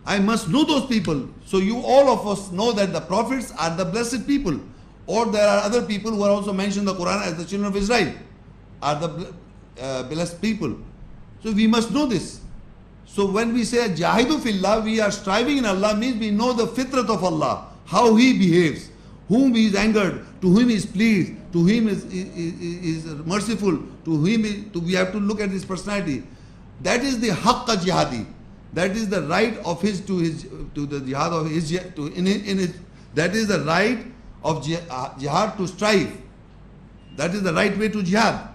I must know those people. So you all of us know that the prophets are the blessed people. Or there are other people who are also mentioned in the Quran as the children of Israel, are the blessed people. So we must know this. So when we say Jahidu fillah, we are striving in Allah, means we know the fitrat of Allah, how He behaves, whom He is angered, to whom He is pleased, to whom is merciful, to whom we have to look at His personality. That is the haqqa jihadi. That is the right of his to the jihad of his that is the right of jihad to strive. That is the right way to jihad.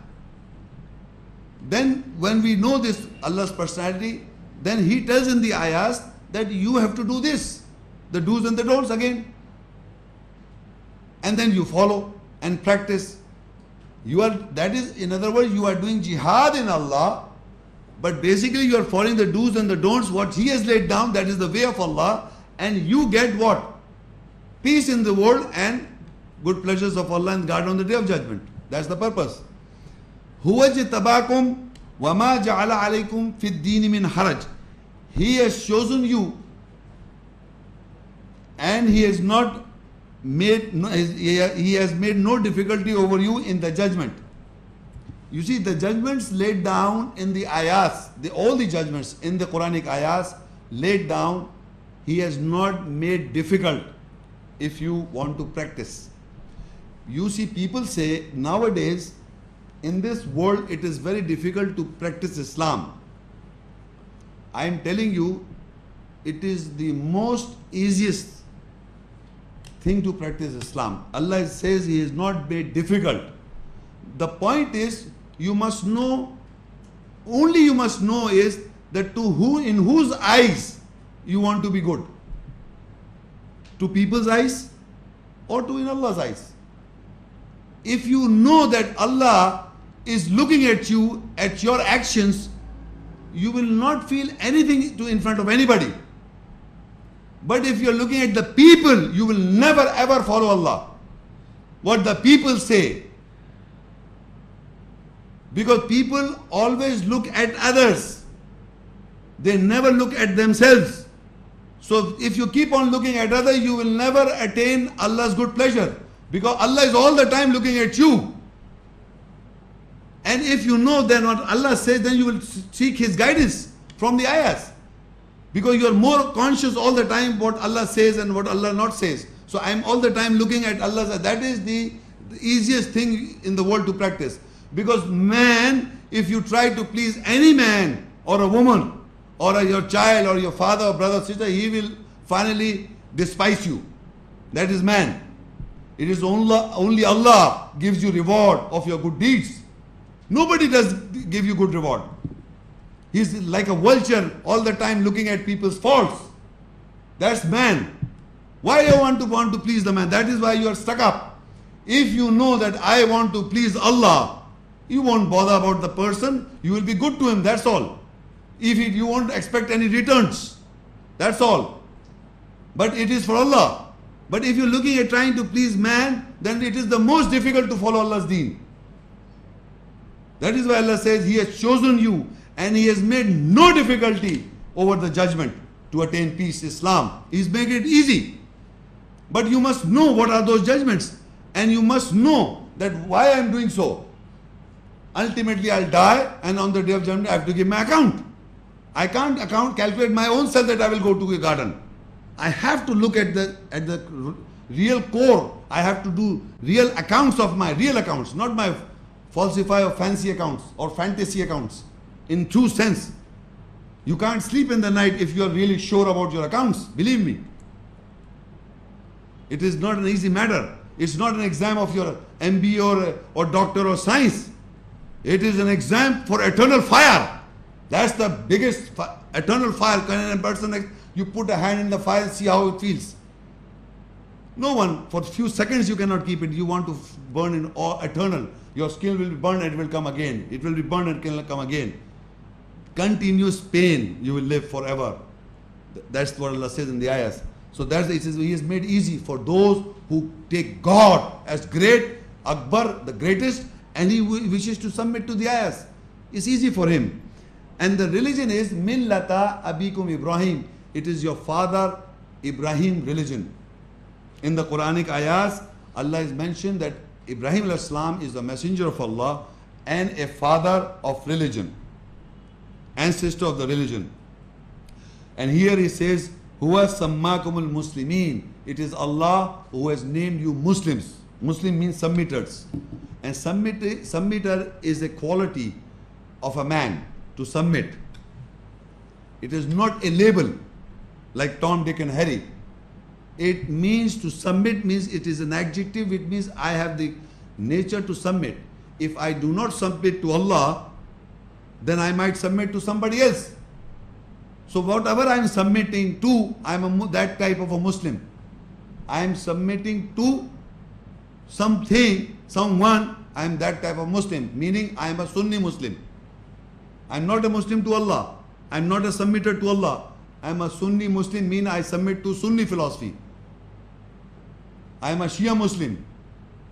Then when we know this Allah's personality, then He tells in the ayahs that you have to do this, the do's and the don'ts again. And then you follow and practice. That is, in other words, you are doing jihad in Allah, but basically you are following the do's and the don'ts, what He has laid down, that is the way of Allah, and you get what? Peace in the world and good pleasures of Allah and God on the Day of Judgment. That's the purpose. هُوَ جِتَبَاكُمْ وَمَا جَعَلَ عَلَيْكُمْ فِي الدِّينِ مِنْ حَرَجٍ. He has chosen you and He has made no difficulty over you in the judgment. You see, the judgments laid down in the ayahs, all the judgments in the Quranic ayahs laid down, He has not made difficult if you want to practice. You see, people say nowadays in this world it is very difficult to practice Islam. I am telling you, it is the most easiest thing to practice Islam. Allah says He has not made difficult. The point is, you must know, only you must know is that in whose eyes you want to be good. To people's eyes or to in Allah's eyes. If you know that Allah is looking at you, at your actions, you will not feel anything in front of anybody. But if you are looking at the people, you will never ever follow Allah. What the people say. Because people always look at others. They never look at themselves. So if you keep on looking at others, you will never attain Allah's good pleasure. Because Allah is all the time looking at you. And if you know then what Allah says, then you will seek His guidance from the ayahs. Because you are more conscious all the time what Allah says and what Allah not says. So I am all the time looking at Allah. That is the easiest thing in the world to practice. Because man, if you try to please any man or a woman or your child or your father or brother or sister, he will finally despise you. That is man. It is only Allah gives you reward of your good deeds. Nobody does give you good reward. He is like a vulture all the time looking at people's faults. That's man. Why you want to please the man? That is why you are stuck up. If you know that I want to please Allah, you won't bother about the person. You will be good to him. That's all. You won't expect any returns. That's all. But it is for Allah. But if you're looking at trying to please man, then it is the most difficult to follow Allah's deen. That is why Allah says He has chosen you and He has made no difficulty over the judgment to attain peace, Islam. He's made it easy. But you must know what are those judgments. And you must know that why I am doing so. Ultimately I'll die and on the Day of Judgment I have to give my account. I can't calculate my own self that I will go to a garden. I have to look at the real core. I have to do real accounts of my real accounts, not my falsify or fancy accounts or fantasy accounts. In true sense, you can't sleep in the night if you are really sure about your accounts. Believe me. It is not an easy matter. It's not an exam of your MBA or doctor or science. It is an exam for eternal fire. That's the biggest eternal fire. When a person, you put a hand in the fire, see how it feels. No one, for a few seconds you cannot keep it. You want to burn in eternal. Your skin will be burned and it will come again. It will be burned and it will come again. Continuous pain, you will live forever. That's what Allah says in the ayahs. So it says He has made easy for those who take God as great, Akbar, the greatest, and he wishes to submit to the ayahs. It's easy for him. And the religion is Millata Abikum Ibrahim. it is your father Ibrahim religion. In the Quranic ayahs, Allah has mentioned that Ibrahim alayhi salam is the messenger of Allah and a father of religion, ancestor of the religion. And here he says, Huwa sammakumul muslimin. It is Allah who has named you Muslims. Muslim means submitters. And submitter is a quality of a man, to submit. It is not a label like Tom, Dick and Harry. It means to submit means it is an adjective. It means I have the nature to submit. If I do not submit to Allah, then I might submit to somebody else. So whatever I am submitting to, I am that type of a Muslim. I am submitting to something, someone, I am that type of Muslim. Meaning I am a Sunni Muslim. I am not a Muslim to Allah. I am not a submitter to Allah. I am a Sunni Muslim, mean I submit to Sunni philosophy. I am a Shia Muslim.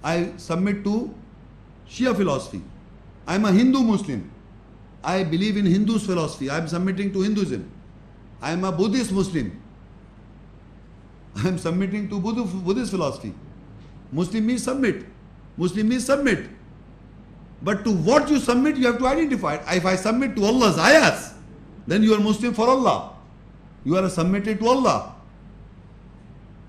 I submit to Shia philosophy. I am a Hindu Muslim. I believe in Hindu's philosophy. I am submitting to Hinduism. I am a Buddhist Muslim. I am submitting to Buddhist philosophy. Muslim means submit. Muslim means submit. But to what you submit, you have to identify it. If I submit to Allah's ayahs, then you are Muslim for Allah. You are submitted to Allah.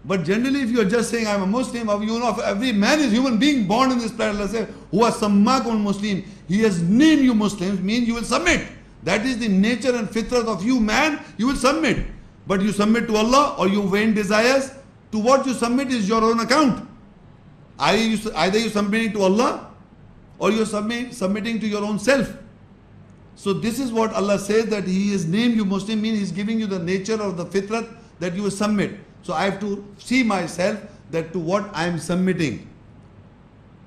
But generally, if you are just saying, I am a Muslim, every man is human being born in this planet. Allah says, Huwa sammakum Muslim. He has named you Muslims, means you will submit. That is the nature and fitrat of you, man. You will submit. But you submit to Allah or you vain desires, to what you submit is your own account. Either you submitting to Allah or you are submitting to your own self. So this is what Allah says, that He has named you Muslim, means He is giving you the nature of the fitrat that you will submit. So I have to see myself that to what I am submitting.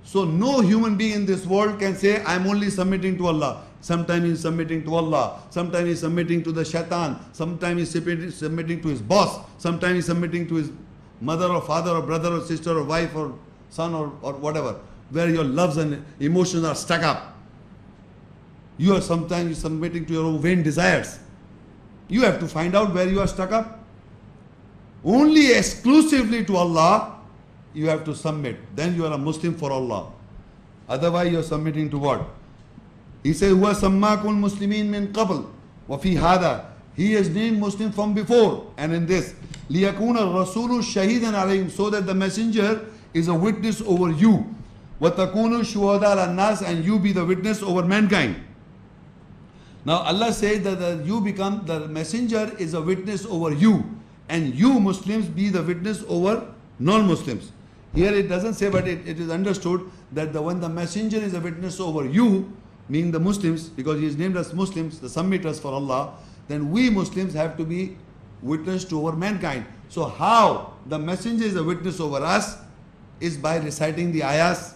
So no human being in this world can say, I am only submitting to Allah. Sometimes he is submitting to Allah. Sometimes he is submitting to the shaitan. Sometimes he is submitting to his boss. Sometimes he is submitting to his mother or father or brother or sister or wife or son or whatever. Where your loves and emotions are stuck up. You are sometimes submitting to your own vain desires. You have to find out where you are stuck up. Only exclusively to Allah you have to submit. Then you are a Muslim for Allah. Otherwise you are submitting to what? He says, Huwa sammakun muslimin min qabl wa fi hada. He has named Muslim from before and in this. Liyakuna rasulu shahidan alayhim, so that the messenger is a witness over you. Wa takunu shuhada ala nas, and you be the witness over mankind. Now Allah says that the messenger is a witness over you, and you Muslims be the witness over non-Muslims. Here it doesn't say, but it is understood that when the messenger is a witness over you, meaning the Muslims, because he is named as Muslims, the submitters for Allah, then we Muslims have to be witness to over mankind. So how the messenger is a witness over us is by reciting the ayahs,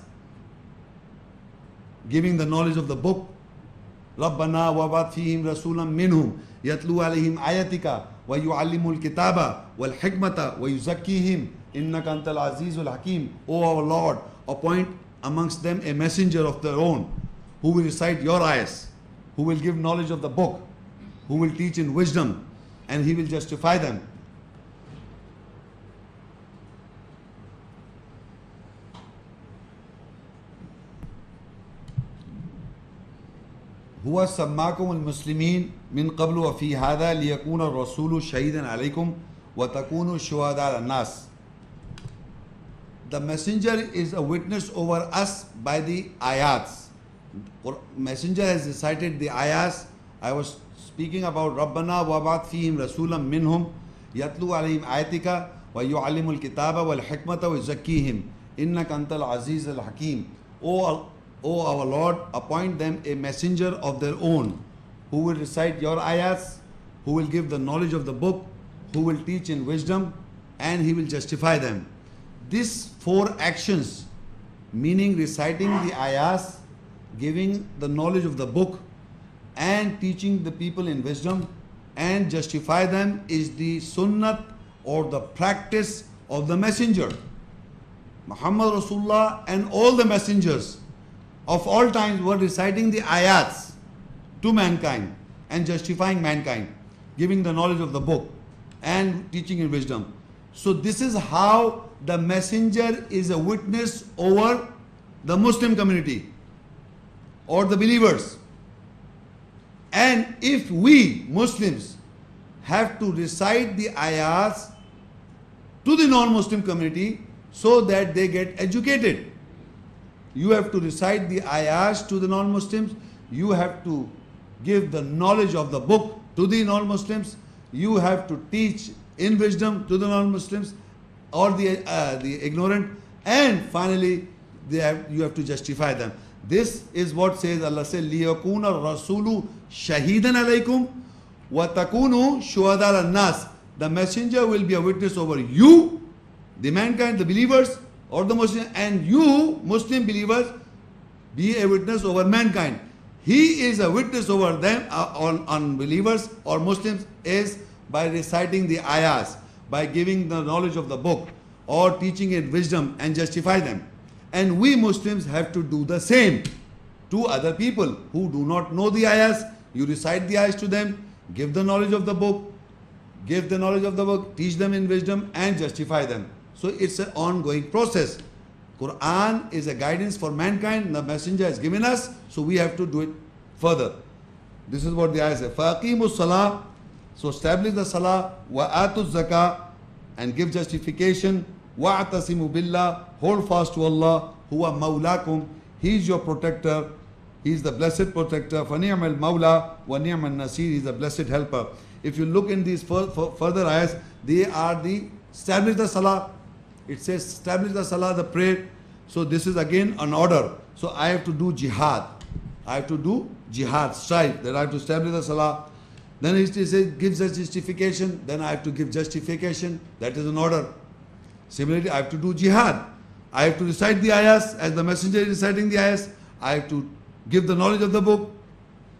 giving the knowledge of the book. رَبَّنَا وَبَعْثْ فِيهِمْ رَسُولًا مِّنْهُمْ يَتْلُو عَلَيْهِمْ آيَاتِكَ وَيُعَلِّمُ الْكِتَابَ وَالْحِكْمَةَ وَيُزَكِّيهِمْ إِنَّكَ أَنْتَ الْعَزِيزُ الْحَكِيمُ. O our Lord, appoint amongst them a messenger of their own, who will recite your ayahs, who will give knowledge of the book, who will teach in wisdom, and he will justify them. هو سماكم المسلمين من قبل وفي هذا ليكون الرسول شهيدا عليكم وتكونوا شهداء على الناس. The messenger is a witness over us by the ayats. Messenger has recited the ayahs. I was speaking about رَبَّنَا وَبَعْثْ فِيهِمْ رَسُولًا مِّنْهُمْ يَتْلُو عَلَيْهِمْ آيَاتِكَ وَيُعَلِّمُ الْكِتَابَ وَالْحِكْمَةَ وَيُزَكِّيهِمْ إِنَّكَ أَنْتَ الْعَزِيزُ الْحَكِيمُ. O our Lord, appoint them a messenger of their own, who will recite your ayahs, who will give the knowledge of the book, who will teach in wisdom, and he will justify them. These four actions, meaning reciting the ayahs, giving the knowledge of the book, and teaching the people in wisdom, and justify them, is the sunnat or the practice of the messenger. Muhammad Rasulullah and all the messengers of all times were reciting the ayats to mankind and justifying mankind, giving the knowledge of the book and teaching in wisdom. So this is how the messenger is a witness over the Muslim community or the believers. And if we Muslims have to recite the ayahs to the non-Muslim community so that they get educated, you have to recite the ayahs to the non-Muslims, you have to give the knowledge of the book to the non-Muslims, you have to teach in wisdom to the non-Muslims or the ignorant, and finally you have to justify them. This is what says Allah says, لِيَكُونَ الرَّسُولُ شَهِيدًا عَلَيْكُمْ وَتَكُونُوا شُهَدَاءَ عَلَى النَّاسِ. The messenger will be a witness over you, the mankind, the believers or the Muslims, and you Muslim believers be a witness over mankind. He is a witness over them, on believers or Muslims, is by reciting the ayahs, by giving the knowledge of the book or teaching it wisdom and justify them. And we Muslims have to do the same to other people who do not know the ayahs. You recite the ayahs to them, give the knowledge of the book, teach them in wisdom and justify them. So it's an ongoing process. Quran is a guidance for mankind. The messenger has given us, so we have to do it further. This is what the ayah says. فَأَقِيمُوا الصَّلَاةِ. So establish the salah, وَآتُوا الزَّكَاةِ, and give justification. وَاعْتَصِمُوا بِاللَّهِ. Hold fast to Allah. هُوَ مَوْلَاكُمْ. He is your protector. He is the blessed protector. فَنِعْمَ الْمَوْلَى وَنِعْمَ النَّصِيرُ. He is the blessed helper. If you look in these further ayahs, they are the establish the salah. It says establish the salah, the prayer. So this is again an order. So I have to do jihad. I have to do jihad, strive. Then I have to establish the salah. Then it says gives us justification. Then I have to give justification. That is an order. Similarly, I have to do jihad. I have to recite the ayahs as the messenger is reciting the ayahs. I have to give the knowledge of the book.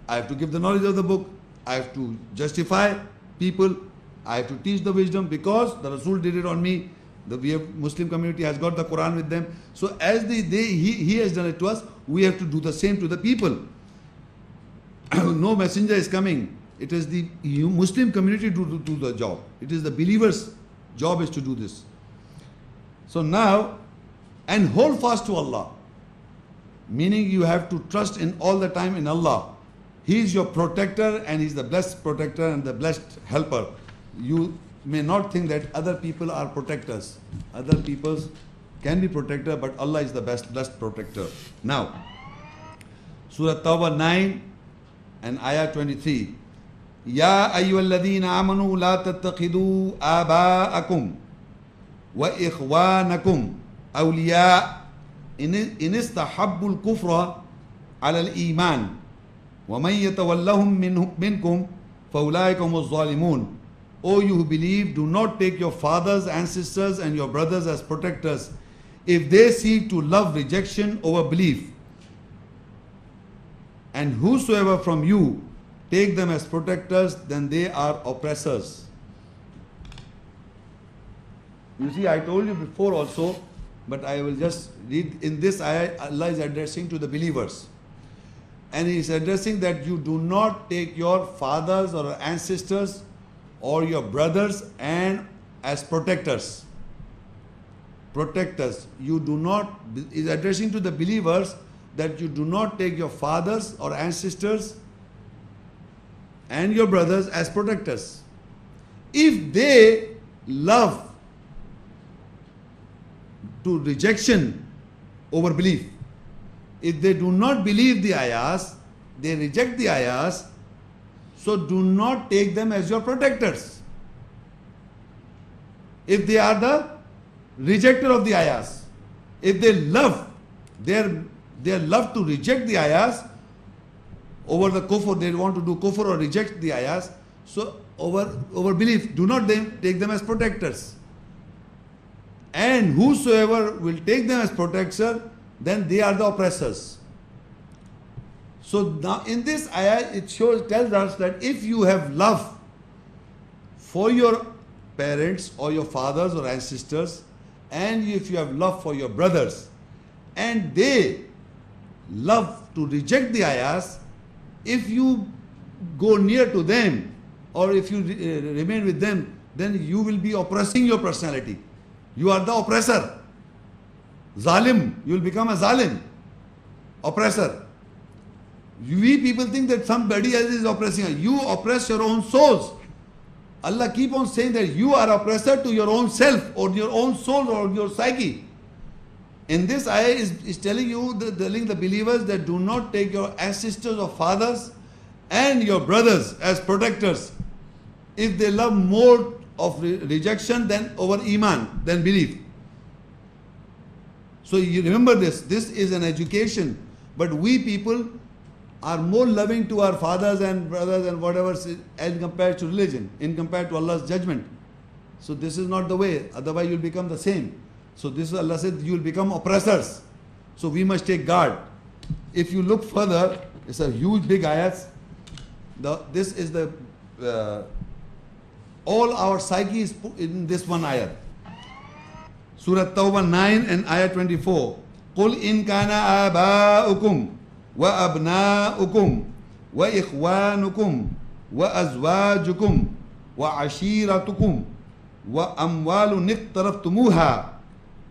I have to give the knowledge of the book. I have to justify people. I have to teach the wisdom because the Rasul did it on me. The Muslim community has got the Quran with them. So as he has done it to us, we have to do the same to the people. No messenger is coming. It is the Muslim community to do the job. It is the believers' job is to do this. So now, and hold fast to Allah. Meaning you have to trust in all the time in Allah. He is your protector and He is the blessed protector and the blessed helper. You may not think that other people are protectors. Other people can be protector, but Allah is the blessed protector. Now, Surah Tawbah 9 and Ayah 23. Ya ayyuhalladhina amanu la tattakhidhu aba'akum wa ikhwanakum awliya in istahabbu al-kufra ala al-iman wa man yatawallahum minkum fa ulaika humuz zalimun. O you who believe, do not take your fathers and sisters and your brothers as protectors if they seek to love rejection over belief. And whosoever from you take them as protectors, then they are oppressors. You see, I told you before also, but I will just read in this ayah. Allah is addressing to the believers. And He is addressing that you do not take your fathers or ancestors or your brothers and as protectors. Protectors. You do not, is addressing to the believers that you do not take your fathers or ancestors and your brothers as protectors. If they love to rejection over belief, if they do not believe the ayahs, they reject the ayahs, so do not take them as your protectors. If they are the rejecter of the ayahs, if they love, their love to reject the ayahs over the kufr, they want to do kufr or reject the ayahs, so over belief, do not take them as protectors. And whosoever will take them as protector, then they are the oppressors. So now in this ayah, it tells us that if you have love for your parents or your fathers or ancestors, and if you have love for your brothers, and they love to reject the ayahs, if you go near to them or if you remain with them, then you will be oppressing your personality. You are the oppressor. Zalim, you will become a zalim, oppressor. We people think that somebody else is oppressing us. You oppress your own souls. Allah keep on saying that you are oppressor to your own self or your own soul or your psyche. In this ayah is telling you, telling the believers that do not take your ancestors or fathers and your brothers as protectors if they love more of rejection than over iman, than belief. So you remember this. This is an education. But we people are more loving to our fathers and brothers and whatever as compared to religion, in compared to Allah's judgment. So this is not the way. Otherwise you'll become the same. So this is Allah said you will become oppressors. So we must take guard. If you look further, it's a huge big ayat. This is the all our psyche is in this one ayat. Surah Tawbah 9 and ayat 24. قُلْ إِنْ كَانَ آبَاؤُكُمْ وَأَبْنَاؤُكُمْ وَإِخْوَانُكُمْ وَأَزْوَاجُكُمْ وَعَشِيرَتُكُمْ وَأَمْوَالٌ اقْتَرَفْتُمُوهَا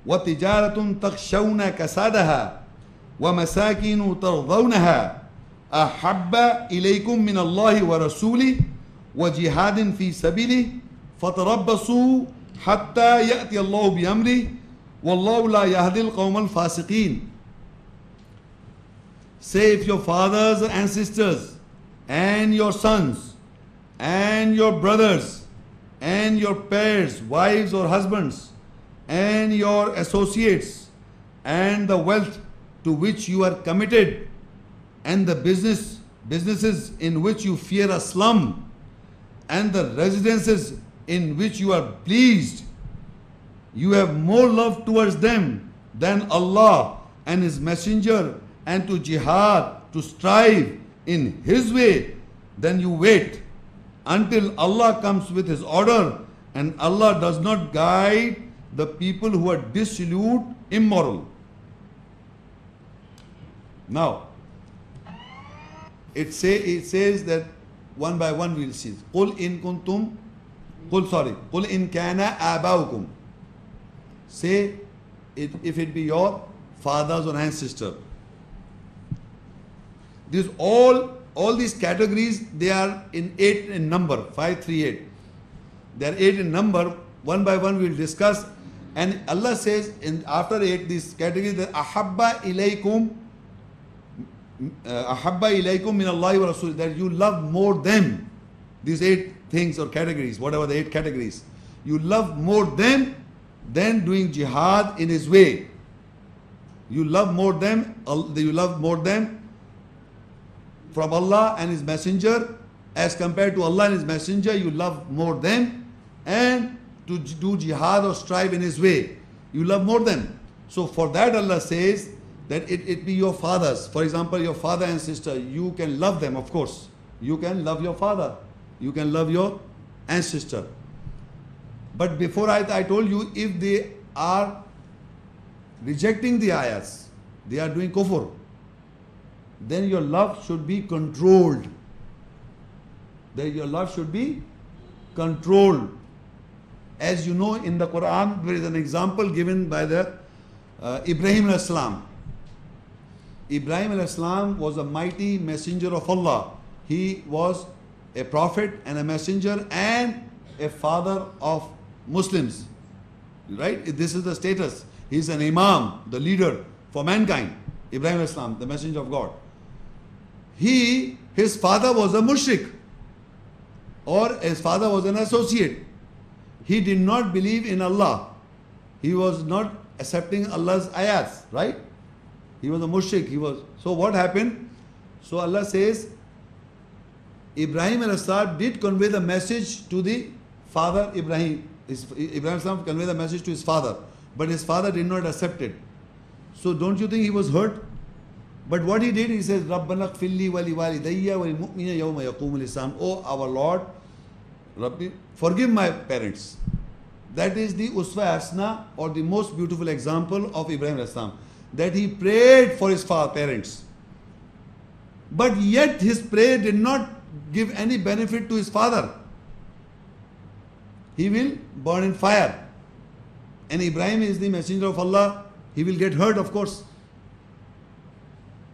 وَتِجَارَةٌ تَخْشَوْنَ كَسَادَهَا وَمَسَاكِنُ تَرْضَوْنَهَا أَحَبَّ إِلَيْكُمْ مِنَ اللَّهِ وَرَسُولِهِ وَجِهَادٍ فِي سَبِيلِهِ فَتَرَبَّصُوا حَتَّى يَأْتِيَ اللَّهُ بِأَمْرِهِ وَاللَّهُ لَا يَهْدِي الْقَوْمَ الْفَاسِقِينَ. Say, if your fathers and sisters and your sons and your brothers and your pairs, wives or husbands, and your associates and the wealth to which you are committed and the businesses in which you fear a slum and the residences in which you are pleased, you have more love towards them than Allah and His Messenger, and to jihad, to strive in His way, then you wait until Allah comes with His order, and Allah does not guide the people who are dissolute, immoral. Now, it says that one by one we'll see. قُلْ إِن كَانَ آبَاؤُكُمْ. Say, if it be your fathers or ancestors. These all these categories, they are in 8 in number, 5, 3, 8. They are 8 in number. One by one we'll discuss. And Allah says after 8 these categories that ahabba ilaykum min Allahi wa Rasul, that you love more them. These 8 things or categories, whatever the 8 categories, you love more them than doing jihad in His way. You love more them from Allah and His Messenger, as compared to Allah and His Messenger, you love more them, and to do jihad or strive in His way, you love more them. So for that Allah says that it be your fathers. For example, your father and sister, you can love them, of course. You can love your father, you can love your ancestor. But before I told you, if they are rejecting the ayats, they are doing kufr, then your love should be controlled. Then your love should be controlled. As you know, in the Quran, there is an example given by the Ibrahim al-Islam. Ibrahim al-Islam was a mighty messenger of Allah. He was a prophet and a messenger and a father of Muslims. Right? This is the status. He is an imam, the leader for mankind. Ibrahim al-Islam, the messenger of God. His father was a mushrik, or his father was an associate. He did not believe in Allah. He was not accepting Allah's ayats, right? He was a mushrik. So what happened? So Allah says, Ibrahim al-Islam did convey the message to the father Ibrahim. Ibrahim al-Islam conveyed the message to his father, but his father did not accept it. So don't you think he was hurt? But what he did, he says, رَبَّنَا اغْفِرْ لِي وَلِوَالِدَيَّ وَلِلْمُؤْمِنِينَ يَوْمَ يَقُومُ الْحِسَابُ. Oh our Lord, Rabbi, forgive my parents. That is the uswa hasana, or the most beautiful example of Ibrahim al-Islam. That he prayed for his parents. But yet his prayer did not give any benefit to his father. he will burn in fire. And Ibrahim is the messenger of Allah, he will get hurt, of course.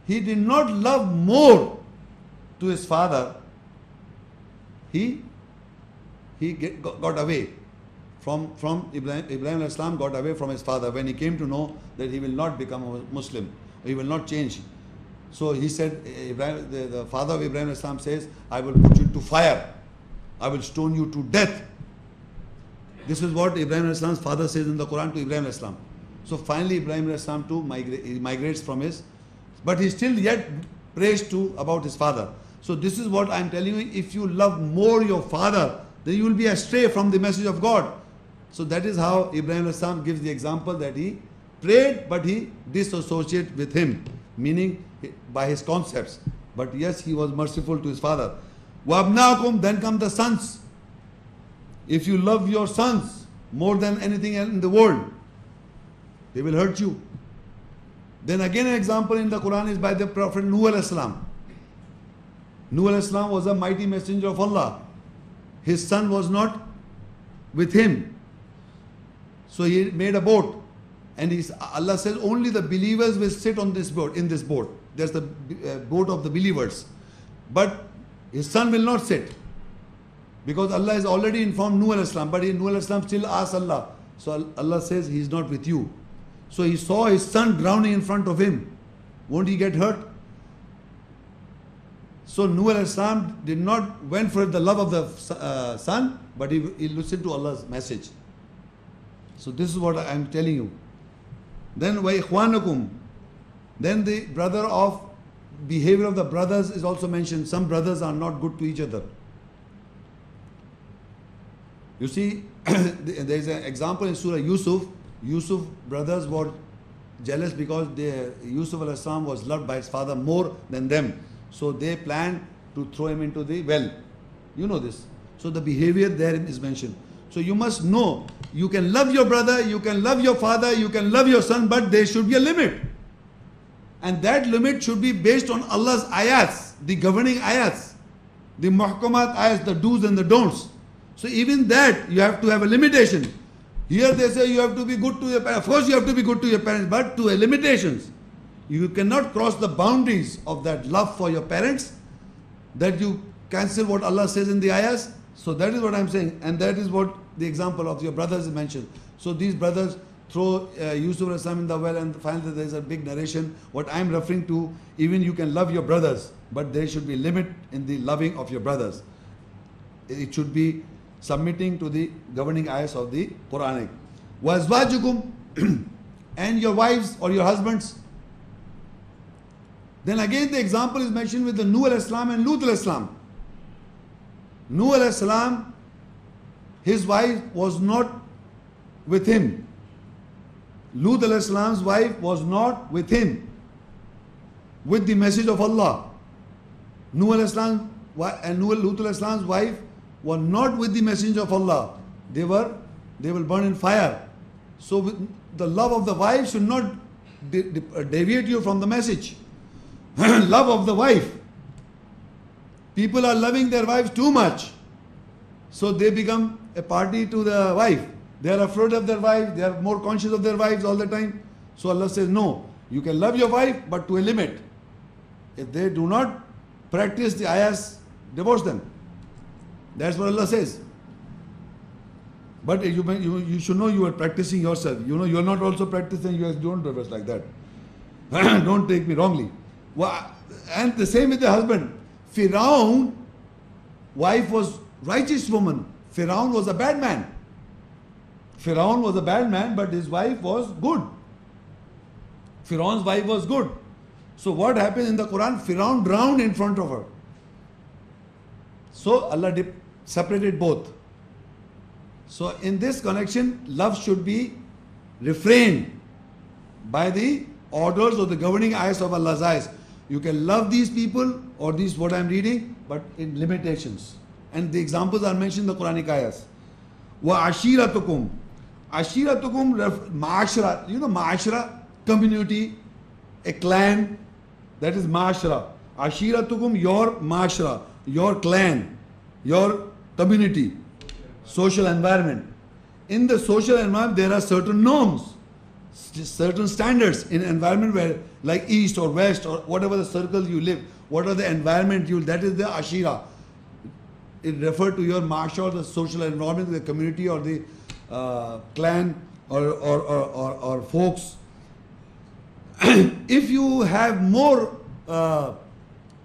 He did not love more to his father. He got away from Ibrahim al-Islam got away from his father when he came to know that he will not become a Muslim, he will not change. So he said, the father of Ibrahim al-Islam says, I will put you to fire, I will stone you to death. This is what Ibrahim al-Islam's father says in the Quran to Ibrahim al-Islam. So finally Ibrahim al-Islam too migrates from his, but he still yet prays to about his father. So this is what I am telling you, if you love more your father, then you will be astray from the message of God. So that is how Ibrahim al-Islam gives the example that he prayed but he disassociated with him, meaning by his concepts. But yes, he was merciful to his father. وَأَبْنَاكُمْ, then come the sons. If you love your sons more than anything else in the world, they will hurt you. Then again an example in the Quran is by the Prophet Nuh al-Islam. Nuh al-Islam was a mighty messenger of Allah. His son was not with him. So he made a boat. And Allah says only the believers will sit on this boat, in this boat. There's the boat of the believers. But his son will not sit. Because Allah has already informed Nuh al-Islam. But Nuh al-Islam still asks Allah. So Allah says he is not with you. So he saw his son drowning in front of him. Won't he get hurt? So Nuh al-Islam did not went for the love of the son, but he listened to Allah's message. So this is what I am telling you. Then وَإِخْوَانُكُمْ, then the brother of behavior of the brothers is also mentioned. Some brothers are not good to each other. You see, there is an example in Surah Yusuf. Yusuf brothers were jealous because Yusuf al-Islam was loved by his father more than them. So they planned to throw him into the well. You know this. So the behavior there is mentioned. So you must know, you can love your brother, you can love your father, you can love your son, but there should be a limit. And that limit should be based on Allah's ayats, the governing ayats, the muhkamat ayats, the do's and the don'ts. So even that, you have to have a limitation. Here they say you have to be good to your parents. Of course you have to be good to your parents, but to limitations. You cannot cross the boundaries of that love for your parents, that you cancel what Allah says in the ayahs. So that is what I am saying. And that is what the example of your brothers is mentioned. So these brothers throw Yusuf al-Islam in the well, and finally there is a big narration. What I am referring to, even you can love your brothers, but there should be limit in the loving of your brothers. It should be submitting to the governing ayahs of the Quranic. وَأَزْوَاجُكُمْ, and your wives or your husbands. Then again the example is mentioned with the Nuh al-Islam and Lut al-Islam. Nuh al-Islam, his wife was not with him. Lut al-Islam's wife was not with him, with the message of Allah. Nuh al-Islam and Lut al-Islam's wife were not with the messenger of Allah. They will burn in fire. So the love of the wife should not deviate you from the message. Love of the wife. People are loving their wives too much. So they become a party to the wife. They are afraid of their wife. They are more conscious of their wives all the time. So Allah says, no, you can love your wife, but to a limit. If they do not practice the ayahs, divorce them. That's what Allah says. But you should know you are practicing yourself. You know you are not also practicing. You don't divorce like that. Don't take me wrongly. And the same with the husband. Firaun, wife was righteous woman. Firaun was a bad man. Firaun was a bad man, but his wife was good. Firaun's wife was good. So what happened in the Quran? Firaun drowned in front of her. So Allah separated both. So in this connection, love should be refrained by the orders or the governing ayahs of Allah's ayahs. You can love these people or these what I am reading, but in limitations. And the examples are mentioned in the Quranic ayahs. Wa ashiratukum. Ashiratukum, ma'ashra. You know ma'ashra? Community, a clan. That is ma'ashra. Ashiratukum, your ma'ashra, your clan, your community. social environment. In the social environment, there are certain norms, certain standards in environment where, like east or west or whatever the circle you live, what are the environment that is the ashira. It refers to your masha or the social environment, the community or the clan or folks. If you have more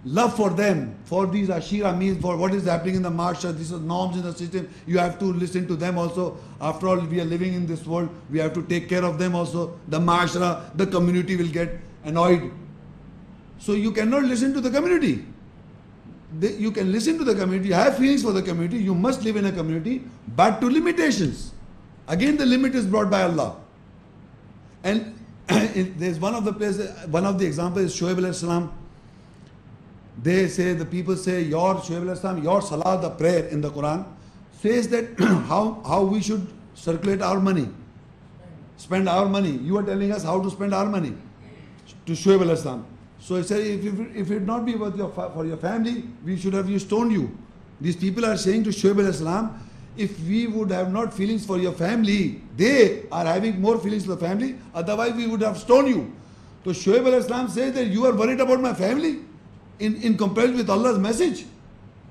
love for them, for these ashira means for what is happening in the masha, these are norms in the system, you have to listen to them also. After all, we are living in this world, we have to take care of them also. The mashra, the community will get annoyed. So you cannot listen to the community. You can listen to the community, have feelings for the community, you must live in a community, but to limitations. Again, the limit is brought by Allah. And there's one of the examples is Shoaib alayhi salam. They say, the people say, your Shoaib alayhi salam, your salah, the prayer in the Quran, says that how we should circulate our money, spend our money. You are telling us how to spend our money to Shoaib alayhi salam. So he said, if it not be for your family, we should have stoned you. These people are saying to Shoaib alayhi salam, if we would have not feelings for your family, they are having more feelings for the family, otherwise we would have stoned you. So Shoaib alayhi salam says that you are worried about my family in comparison with Allah's message.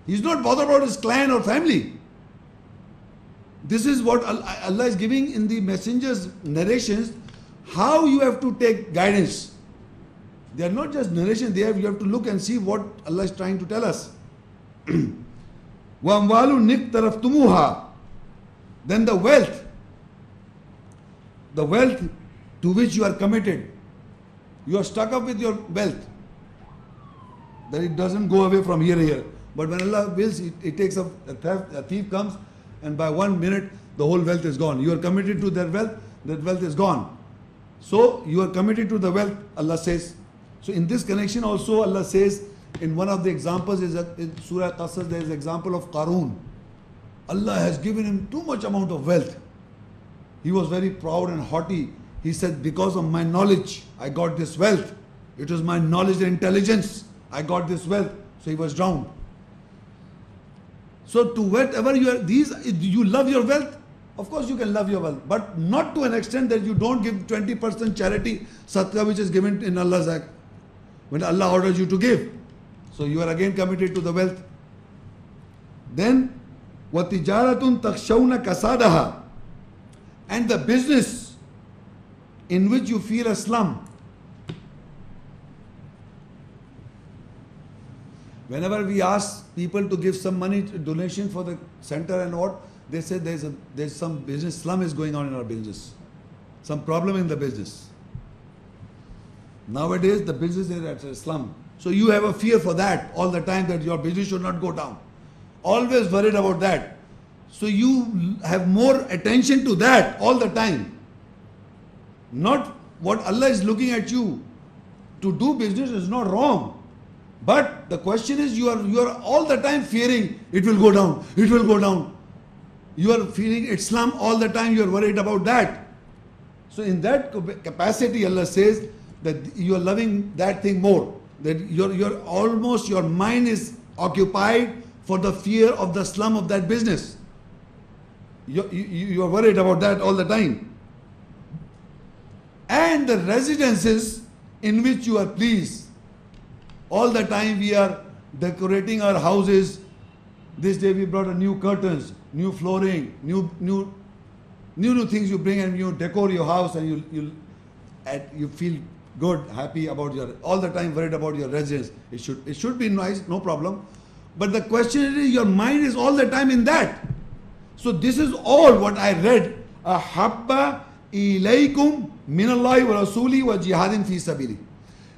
He's not bothered about his clan or family. This is what Allah is giving in the messenger's narrations, how you have to take guidance. They are not just narration, you have to look and see what Allah is trying to tell us. وَأَمْوَالٌ نِقْتَرَفْتُمُوهَا. Then the wealth to which you are committed. You are stuck up with your wealth, that it doesn't go away from here. But when Allah wills, it takes a thief comes, and by 1 minute the whole wealth is gone. You are committed to that wealth is gone. So you are committed to the wealth, Allah says. So in this connection also Allah says, in one of the examples is in Surah Qasas, there is example of Qarun. Allah has given him too much amount of wealth. He was very proud and haughty. He said, because of my knowledge, I got this wealth. It was my knowledge and intelligence, I got this wealth. So he was drowned. So to whatever you love your wealth, of course you can love your wealth, but not to an extent that you don't give 20% charity, sadaqah, which is given in Allah's act, when Allah orders you to give. So you are again committed to the wealth. Then, وَتِجَارَةٌ تَخْشَوْنَ كَسَادَهَا. And the business in which you feel a slum. Whenever we ask people to give some money, donation for the center and what, they say there's some business slum is going on in our business. Some problem in the business. Nowadays the business is at a slum. So you have a fear for that all the time, that your business should not go down. Always worried about that. So you have more attention to that all the time. Not what Allah is looking at you. To do business is not wrong. But the question is, you are all the time fearing it will go down, it will go down. You are feeling it's slum all the time, you are worried about that. So in that capacity, Allah says that you are loving that thing more. That your mind is occupied for the fear of the slum of that business. You are worried about that all the time. And the residences in which you are pleased. All the time we are decorating our houses. This day we brought a new curtains, new flooring, new things you bring, and you decor your house, and you feel good, happy about all the time worried about your residence. It should be nice, no problem. But the question is, your mind is all the time in that. So this is all what I read. Ahabba ilaykum minallahi wa rasuli wa jihadin fi sabili.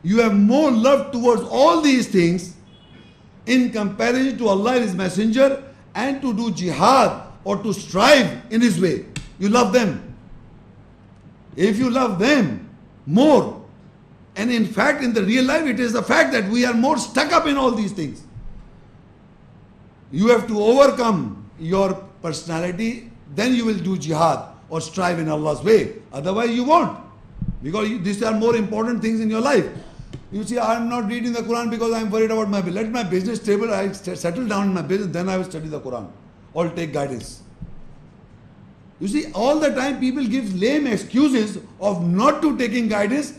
You have more love towards all these things in comparison to Allah and His Messenger, and to do jihad or to strive in His way. You love them. If you love them more, and in fact in the real life it is the fact that we are more stuck up in all these things. You have to overcome your personality, then you will do jihad or strive in Allah's way. Otherwise you won't. Because these are more important things in your life. You see, I am not reading the Quran because I am worried about let my business stable, I settle down in my business, then I will study the Quran or take guidance. You see, all the time people give lame excuses of not to taking guidance.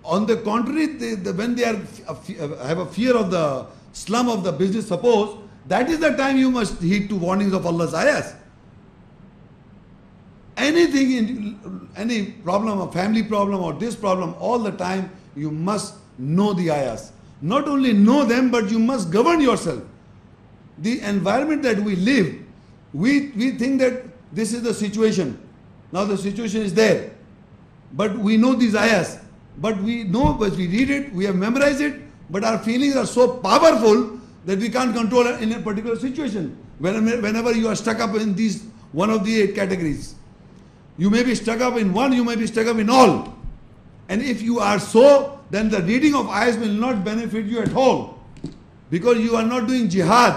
On the contrary, when they have a fear of the slum of the business, suppose, that is the time you must heed to warnings of Allah's ayahs. Anything, any problem, a family problem or this problem, all the time you must know the ayahs. Not only know them, but you must govern yourself. The environment that we live, we think that this is the situation. Now the situation is there. But we know these ayahs. But we know, but we read it, we have memorized it, but our feelings are so powerful that we can't control it in a particular situation. Whenever you are stuck up in these one of the 8 categories. You may be stuck up in one, you may be stuck up in all. And if you are so, then the reading of ayahs will not benefit you at all. Because you are not doing jihad.